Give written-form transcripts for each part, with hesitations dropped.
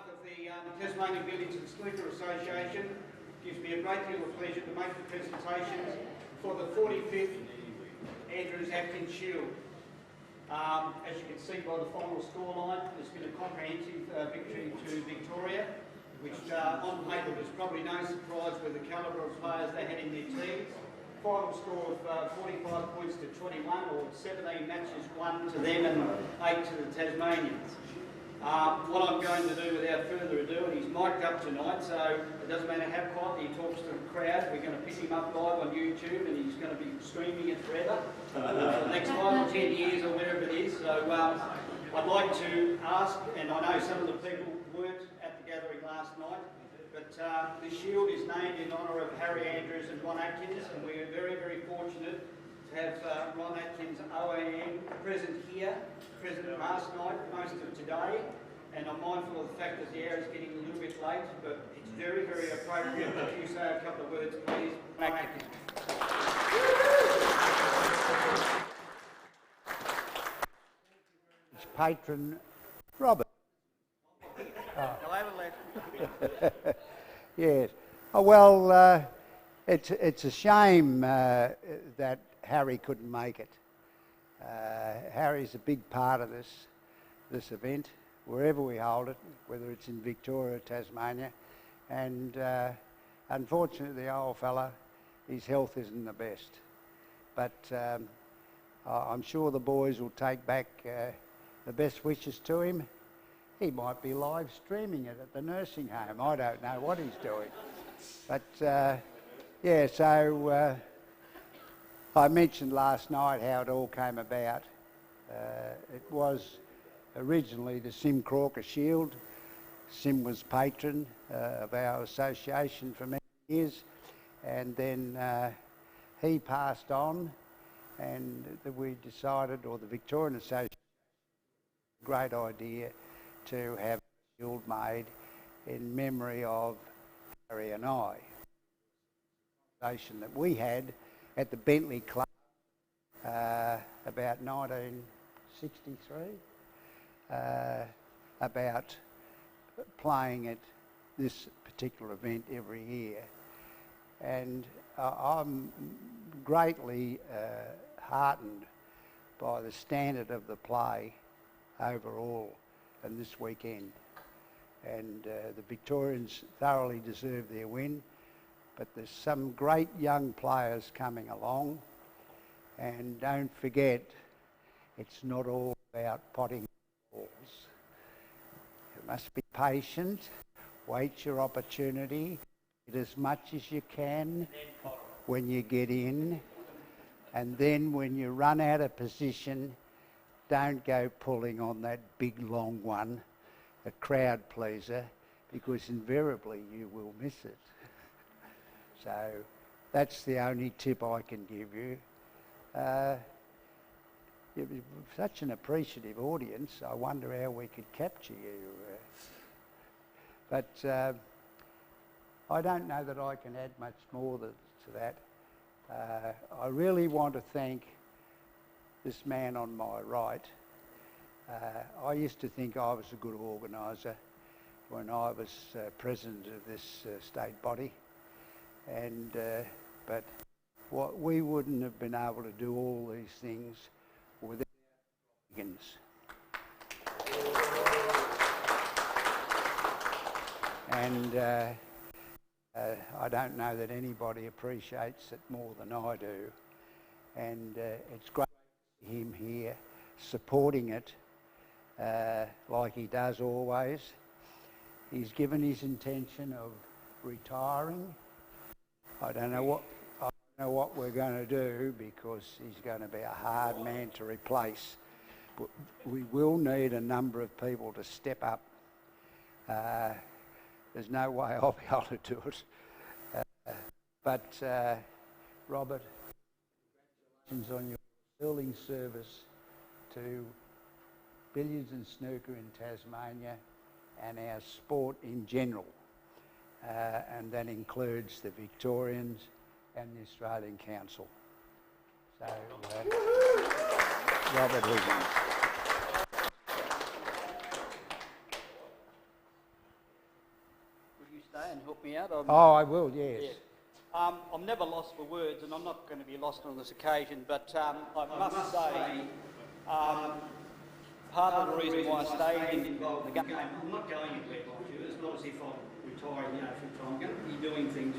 behalf of the Tasmanian Billiards and Snooker Association, it gives me a great deal of pleasure to make the presentation for the 45th Andrews-Atkins Shield. As you can see by the final scoreline, there's been a comprehensive victory to Victoria, which on paper was probably no surprise with the calibre of players they had in their team. Final score of 45 points to 21, or 17 matches won to them and 8 to the Tasmanians. What I'm going to do without further ado, and he's mic'd up tonight, so it doesn't matter how quietly he talks to the crowd, we're going to pick him up live on YouTube and he's going to be streaming it forever for the next 5 or 10 years or whatever it is. So I'd like to ask, and I know some of the people weren't at the gathering last night, but the shield is named in honour of Harry Andrews and Ron Atkins, and we're very, very fortunate to have Ron Atkins OAM present here, present last night, most of today, and I'm mindful of the fact that the hour is getting a little bit late, but it's very, very appropriate that you say a couple of words, please. Ron Atkins. It's patron Robert. Yes. Oh, well, it's a shame that Harry couldn't make it. Harry's a big part of this event, wherever we hold it, whether it's in Victoria or Tasmania. And unfortunately, the old fella, his health isn't the best. But I'm sure the boys will take back the best wishes to him. He might be live streaming it at the nursing home. I don't know what he's doing. But yeah, so I mentioned last night how it all came about. It was originally the Sim Crocker Shield. Sim was patron of our association for many years, and then he passed on, and we decided, or the Victorian Association, great idea to have a shield made in memory of Harry and I. That we had at the Bentley Club about 1963, about playing at this particular event every year. And I'm greatly heartened by the standard of the play overall and this weekend. And the Victorians thoroughly deserve their win, but there's some great young players coming along, and don't forget, it's not all about potting balls. You must be patient, wait your opportunity, get as much as you can when you get in, and then when you run out of position, don't go pulling on that big long one, a crowd pleaser, because invariably you will miss it. So that's the only tip I can give you. You're such an appreciative audience, I wonder how we could capture you. But I don't know that I can add much more to that. I really want to thank this man on my right. I used to think I was a good organiser when I was president of this state body, and but we wouldn't have been able to do all these things without Higgins. And I don't know that anybody appreciates it more than I do, and it's great to see him here supporting it like he does always. He's given his intention of retiring. I don't know what we're going to do, because he's going to be a hard man to replace. But we will need a number of people to step up. There's no way I'll be able to do it. But Robert, congratulations on your sterling service to billiards and snooker in Tasmania and our sport in general. And that includes the Victorians and the Australian Council. So, Robert Higgins. out. Oh, I will, yes. Yeah. I'm never lost for words, and I'm not going to be lost on this occasion, but I must say, part of the reason why I stayed involved in the game, I'm not going anywhere, mind you. It's not as if I'm retired, full time. I'm going to be doing things.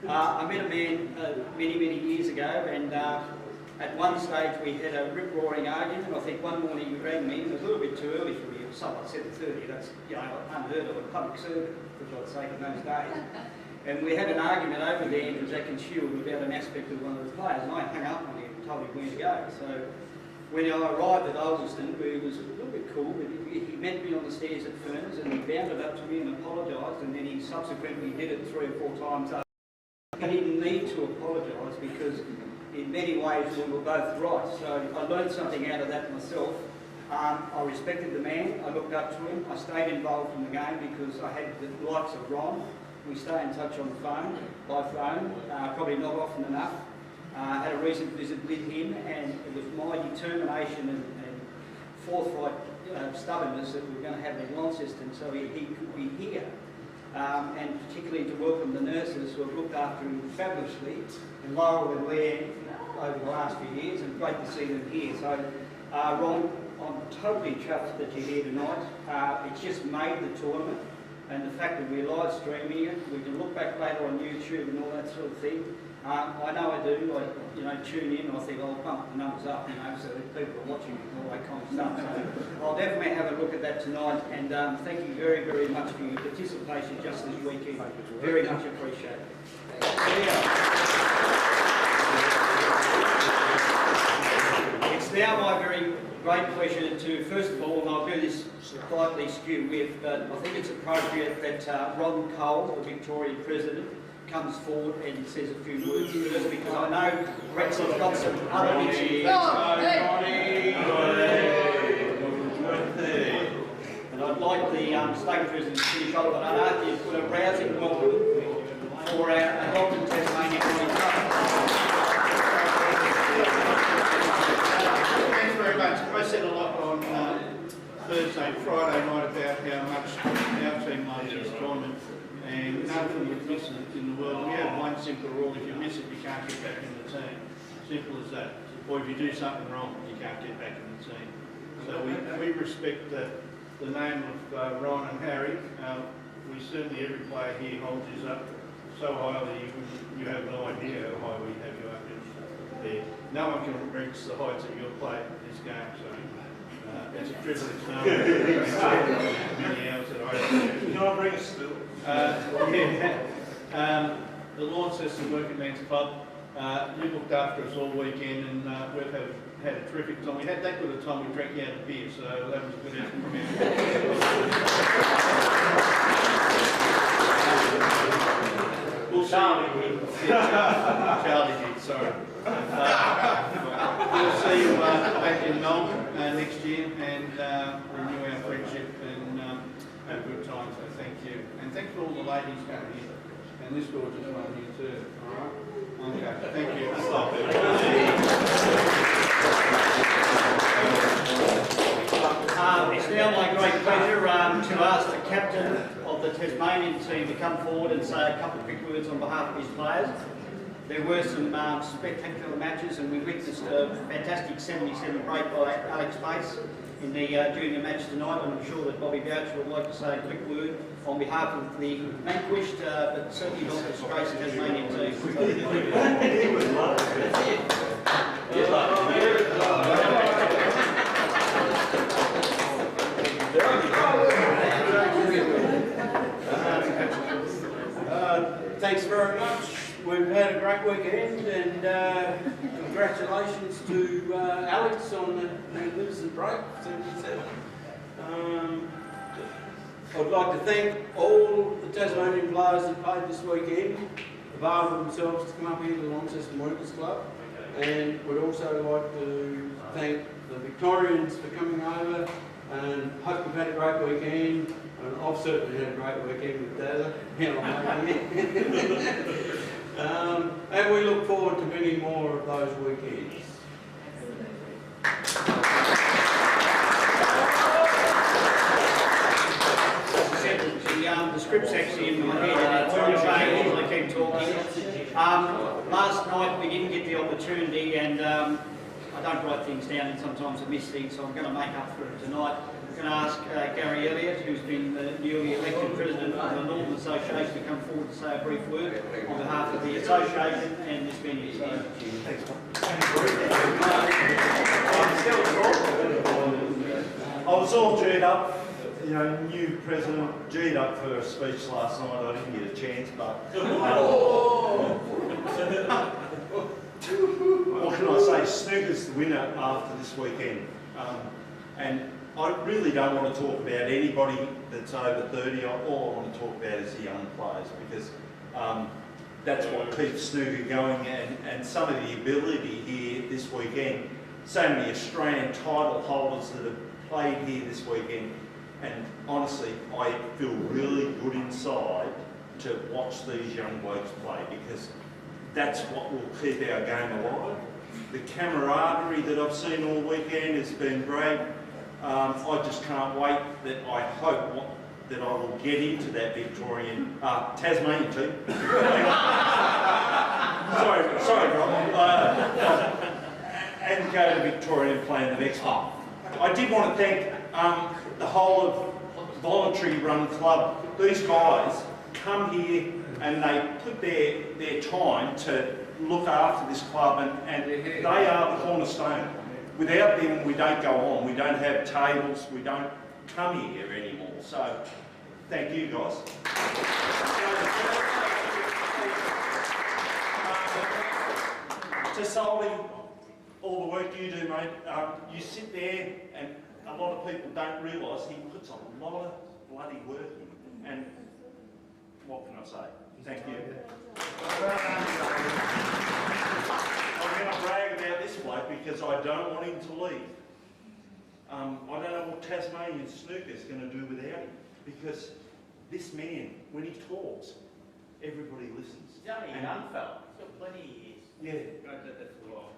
But I met a man many years ago, and at one stage we had a rip-roaring argument. I think one morning he rang me. It was a little bit too early for me. It was something like 7:30. That's unheard of a public servant, for God's sake, in those days. And we had an argument over the Andrews-Atkins Shield about an aspect of one of the players, and I hung up on him and told him where to go. So when I arrived at Ulverston, it was a little bit cool, but he met me on the stairs at Fern's, and he bounded up to me and apologised, and then he subsequently did it 3 or 4 times over. He didn't need to apologise because in many ways we were both right. So I learned something out of that myself. I respected the man, I looked up to him, I stayed involved in the game because I had the likes of Ron. We stay in touch on the phone, by phone, probably not often enough. Had a recent visit with him, and it was my determination and forthright stubbornness that we were going to have in Launceston so he could be here. And particularly to welcome the nurses who have looked after him fabulously in Laurel and Leanne over the last few years, and great to see them here. So, Ron, I'm totally chuffed that you're here tonight. It's just made the tournament, and the fact that we're live streaming it, we can look back later on YouTube and all that sort of thing. I know I do. I tune in and I think I'll bump the numbers up, so that people are watching and all that kind of stuff. So I'll definitely have a look at that tonight. And thank you very much for your participation just this weekend. Very much appreciated. It's now my very great pleasure to, first of all, and I'll do this slightly skew with, but I think it's appropriate that Ron Cole, the Victorian President, comes forward and says a few words first, because I know Rex has got some other issues. And I'd like the State President to finish off, but I'd ask you to put a rousing welcome for our Adopted Tasmania County Club. Thanks very much. I said a lot on Thursday and Friday night about how much our team loves this tournament, and nothing would miss it in the world. We have one simple rule: if you miss it, you can't get back in the team. Simple as that. Or if you do something wrong, you can't get back in the team. So we respect the name of Ron and Harry. We certainly, every player here holds us up so highly, you have no idea how high we have you up there. No one can reach the heights that you've played this game, so it's a privilege knowing many hours that I have. Can I bring a stool? The Launceston Working Men's Club, you looked after us all weekend, and we've had a terrific time. We had that good a time, we drank out of beer, so that was a good effort from you. We'll see. Charlie did, sorry. We'll see you back in Melbourne next year and renew our friendship and have a good time, so thank you. And thanks for all the ladies coming here. And this gorgeous one here too, alright? Okay, thank you. It's now my great pleasure to ask the captain of the Tasmanian team to come forward and say a couple of quick words on behalf of his players. There were some spectacular matches, and we witnessed a fantastic 77 break by Alex Pace in the junior match tonight, and I'm sure that Bobby Boucher would like to say a quick word on behalf of the vanquished, but certainly not disgraced Tasmanian team. He would love it. Thanks very much. We've had a great weekend, and congratulations to Alex on the magnificent break, 77. I'd like to thank all the Tasmanian players that played this weekend, availed themselves to come up here to the Launceston Workers Club, and would also like to thank the Victorians for coming over, and hope you've had a great weekend. And I've certainly had a great weekend with Dazza. And we look forward to many more of those weekends. The script's actually in my head, and been talking. Last night we didn't get the opportunity, and I don't write things down, and sometimes I miss things, so I'm going to make up for it tonight. I'm going to ask Gary Elliott, who's been the newly elected president of the Northern Association, to come forward to say a brief word on behalf of the association and this venue. I was all G'd up, you know, new president, G'd up for a speech last night. I didn't get a chance, but what can I say? Snooker's the winner after this weekend. And I really don't want to talk about anybody that's over 30. All I want to talk about is the young players, because that's what keeps snooker going, and some of the ability here this weekend. So many Australian title holders that have played here this weekend, and honestly, I feel really good inside to watch these young blokes play, because that's what will keep our game alive. The camaraderie that I've seen all weekend has been great. I just can't wait that I hope that I will get into that Victorian, Tasmanian team. sorry, Rob. And go to Victoria and play in the next one. I did want to thank the whole of Voluntary Run Club. These guys come here and they put their time to look after this club, and they are the cornerstone. Without them, we don't go on. We don't have tables. We don't come here anymore. So, thank you, guys. To Solly, all the work you do, mate. You sit there, and a lot of people don't realise he puts a lot of bloody work in. And what can I say? Thank you. I'm going to brag about this bloke because I don't want him to leave. I don't know what Tasmanian snooker is going to do without him, because this man, when he talks, everybody listens. He's only a young fella. He's got plenty of years. Yeah. Don't let that fall off.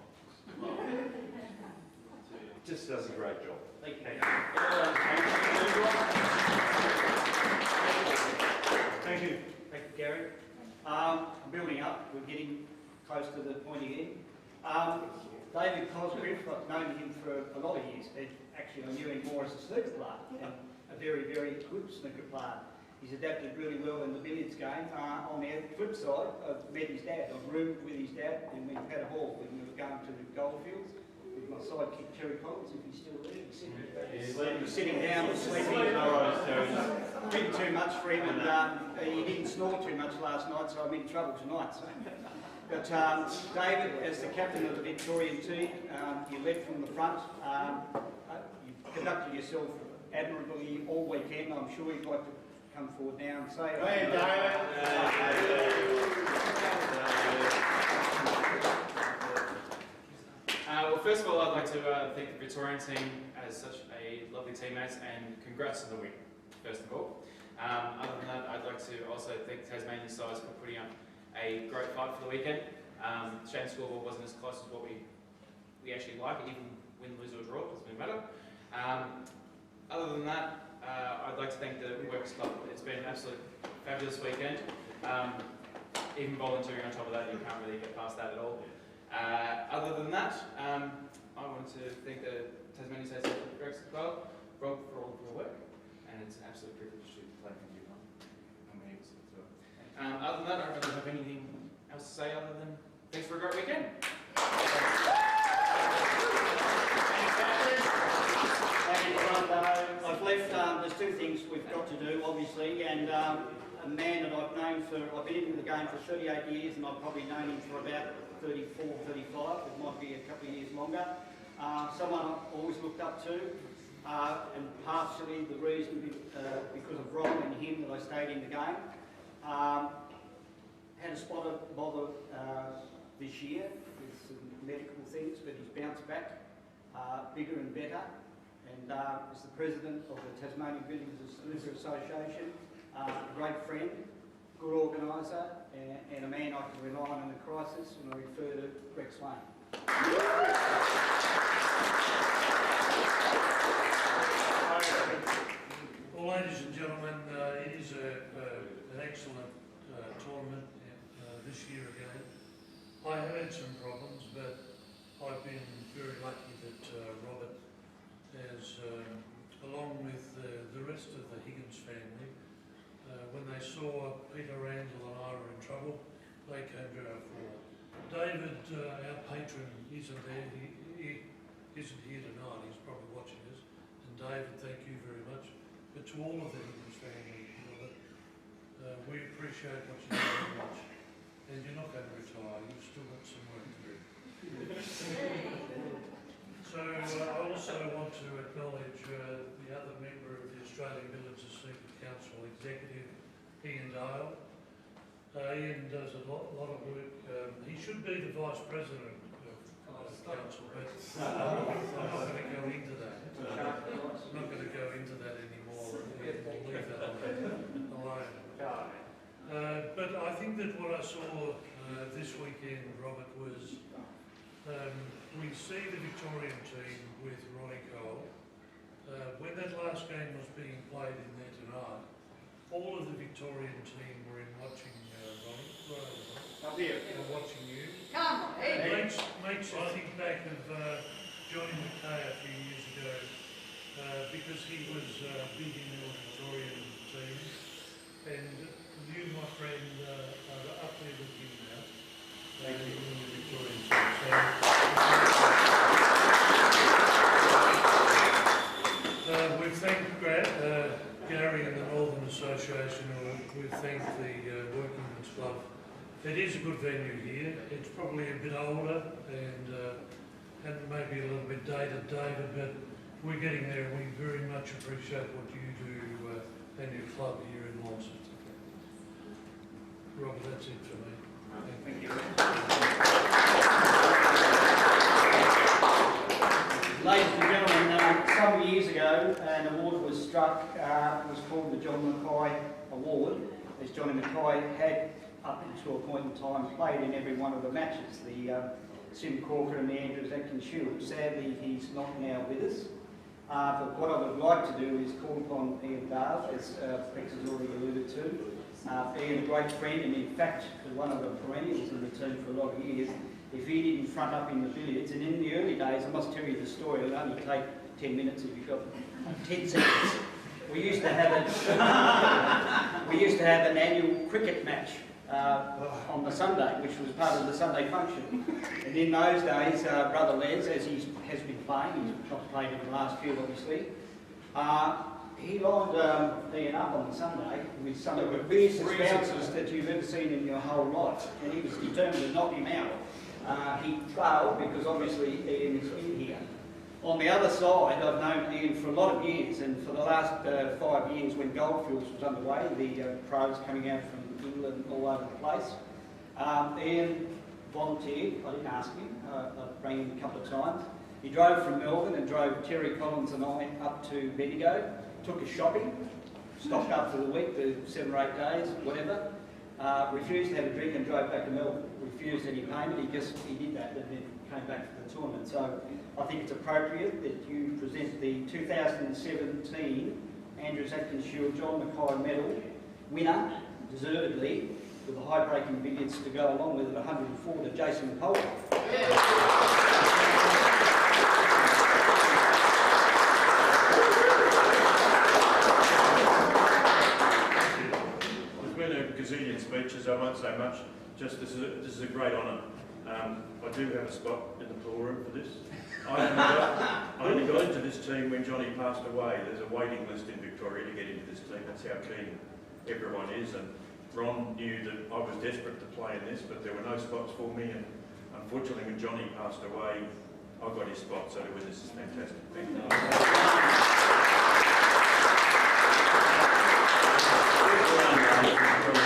Just does a great job. Thank you. Thank you. Thank you, Gary. Building up, we're getting close to the point again. David Cosgrove, I've known him for a lot of years. Actually, I knew him more as a snooker player, and a very, very good snooker player. He's adapted really well in the billiards game. On the flip side, I've met his dad. I've roomed with his dad, and we've had a ball when we were going to the goldfields with my sidekick Terry Collins, if he's still there. He's sitting down and sleeping. Didn't too much for him, and he didn't snore too much last night, so I'm in trouble tonight. So. But David, as the captain of the Victorian team, you led from the front. You conducted yourself admirably all weekend. I'm sure you'd like to come forward now and say, "Hey, David." Well, first of all, I'd like to thank the Victorian team as such a lovely teammates, and congrats on the win, first of all. Other than that, I'd like to also thank the Tasmanian sides for putting up a great fight for the weekend. Shane scoreboard wasn't as close as what we actually like, even win, lose or draw, it doesn't matter. Other than that, I'd like to thank the Workers Club. It's been an absolute fabulous weekend. Even volunteering on top of that, you can't really get past that at all. Other than that, I want to thank the Tasmanian State Workers Club for all of your work, and it's an absolute privilege to play for you. Other than that, I don't really have anything else to say other than thanks for a great weekend. I've left, there's two things we've got to do, obviously, and a man that I've known I've been in the game for 38 years, and I've probably known him for about 34, 35, it might be a couple of years longer. Someone I've always looked up to, and partially the reason because of Ron and him that I stayed in the game. Had a spot of bother this year with some medical things, but he's bounced back bigger and better, and is the president of the Tasmanian Snooker Association, a great friend, good organiser, and a man I can rely on in a crisis, and I refer to Greg Swain. Well, ladies and gentlemen, it is an excellent tournament. they saw Peter Randall and I were in trouble, they came to our fore. David, our patron, isn't there. He isn't here tonight. He's probably watching us. And David, thank you very much. But to all of the Higgins family, we appreciate what you do very much. And you're not going to retire. You've still got some work to do. So I also want to acknowledge the other member of the Australian Villages Secret Council Executive, Ian Dale. Ian does a lot of work. He should be the Vice President of Council, but I'm not going to go into that. I'm not going to go into that anymore. We'll leave that alone. But I think that what I saw this weekend, Robert, was we see the Victorian team with Ronnie Cole. When that last game was being played in there tonight, all of the Victorian team were in watching Ronnie. Up here. Watching you. Come on, hey. Makes you think back of Johnny McKay a few years ago, because he was big in the Victorian team, and you, my friend, are up there with him now. Thank you. In the Victorian team. We thank Gary and the Northern Association. We thank the Workingmen's Club. It is a good venue here. It's probably a bit older and maybe a little bit dated, David, but we're getting there, and we very much appreciate what you do and your club here in Launceston. Robert, that's it for me. Thank you. Ladies and gentlemen, some years ago an award was struck. It was called the John Mackay Award, as Johnny Mackay had, up until a point in time, played in every one of the matches, the Sim Corker and the Andrews-Atkins Shield. Sadly, he's not now with us. But what I would like to do is call upon Ian Dale, as Rex has already alluded to. Ian, a great friend, and in fact, one of the perennials in the team for a lot of years. If he didn't front up in the billiards, and in the early days, I must tell you the story, it'll only take 10 minutes if you've got 10 seconds. We used to have an annual cricket match on the Sunday, which was part of the Sunday function. And in those days, Brother Les, as he has been playing, he's not played in the last few obviously, he lined Ian up on the Sunday with some of the fiercest bouncers that you've ever seen in your whole life, and he was determined to knock him out. He failed because obviously Ian is in here. On the other side, I've known Ian for a lot of years, and for the last 5 years when Goldfields was underway, the pros coming out from England all over the place, Ian volunteered. I didn't ask him, I rang him a couple of times. He drove from Melbourne and drove Terry Collins and I up to Bendigo, took us shopping, stocked up for the week, for 7 or 8 days, whatever. Refused to have a drink and drove back to Melbourne. Refused any payment, he did that and then came back for the tournament. So I think it's appropriate that you present the 2017 Andrews-Atkins Shield John Mackay Medal winner, deservedly, with the high-breaking billiards to go along with it, 104 to Jason Power. There's been a gazillion speeches, I won't say much, just this is a great honour. I do have a spot in the pool room for this. I only got into this team when Johnny passed away. There's a waiting list in Victoria to get into this team. That's how keen everyone is. And Ron knew that I was desperate to play in this, but there were no spots for me. And unfortunately, when Johnny passed away, I got his spot. So to win this is fantastic. Thank you.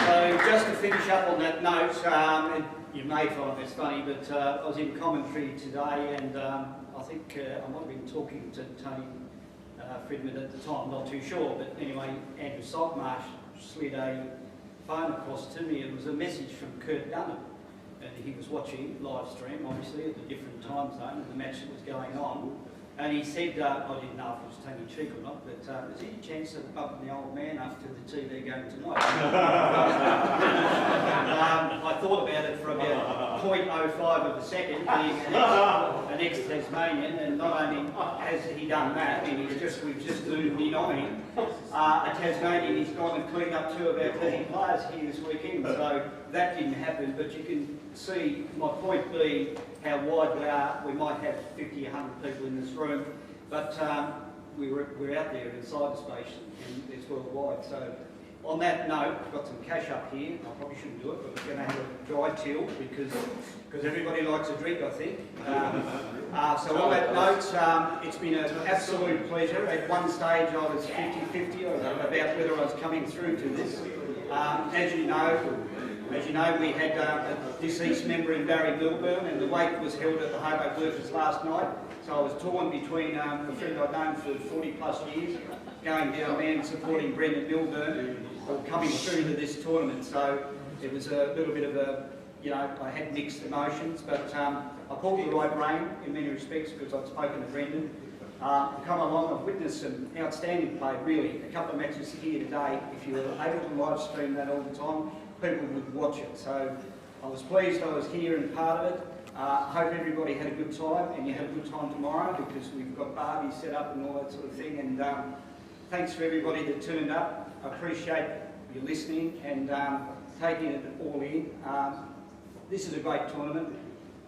So just to finish up on that note, you may find this funny, but I was in commentary today, and I think I might have been talking to Tony Fridman at the time, not too sure, but anyway, Andrew Saltmarsh slid a phone across to me. It was a message from Kurt Dunham, and he was watching live stream, obviously, at a different time zone of the match that was going on, And he said, I didn't know if it was tongue in cheek or not, but is there any chance of bumping the old man after the TV game tonight? I thought about it for about 0.05 of a second, being an ex-Tasmanian, and not only has he done that, and we've just zoomed in on him, a Tasmanian, he's gone and cleaned up 2 of our key players here this weekend, so that didn't happen, but you can see my point being how wide we are. We might have 50, 100 people in this room, but we're out there in cyberspace and it's worldwide. So on that note, I've got some cash up here. I probably shouldn't do it, but we're going to have a dry till because everybody likes a drink, I think. So on that note, it's been an absolute pleasure. At one stage I was 50-50 about whether I was coming through to this. As you know, we had a deceased member in Barry Milburn, and the wake was held at the Hobart Workers last night. So I was torn between a friend I'd known for 40 plus years, going down there and supporting Brendan Milburn, or coming through to this tournament. So it was a little bit of a, I had mixed emotions, but I pulled the right rein in many respects because I'd spoken to Brendan. Come along, I've witnessed some outstanding play, really. A couple of matches here today. If you were able to live stream that all the time, people would watch it. So I was pleased I was here and part of it. I hope everybody had a good time and you have a good time tomorrow because we've got Barbies set up and all that sort of thing. And thanks for everybody that turned up. I appreciate you listening and taking it all in. This is a great tournament.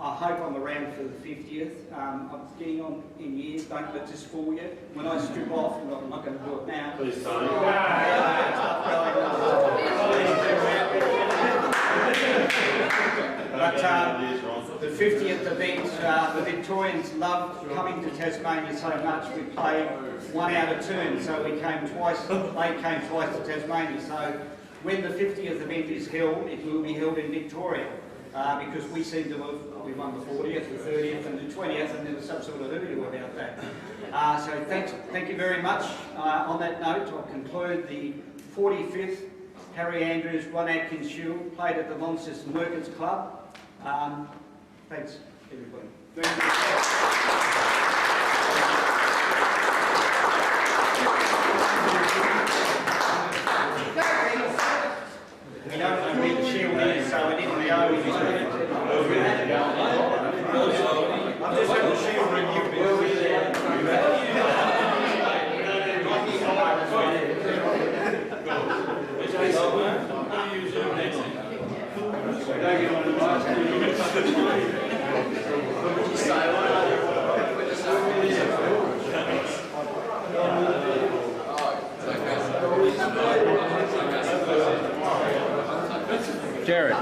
I hope I'm around for the 50th. I'm getting on in years, don't let this fool you. When I strip off, and I'm not going to do it now. Please don't. But the 50th event, the Victorians love coming to Tasmania so much. We played 1 out of turn, so we came twice. They came twice to Tasmania. So when the 50th event is held, it will be held in Victoria. Because we seem to have, we won the 40th, the 30th and the 20th, and there was some sort of hoodoo about that. So thank you very much. On that note, I'll conclude the 45th Harry Andrews-Atkins Shield, played at the Launceston Workers Club. Thanks, everybody. Thank you. We don't know where the shield is, so I didn't go. I'm just having the shield ring you. Jared.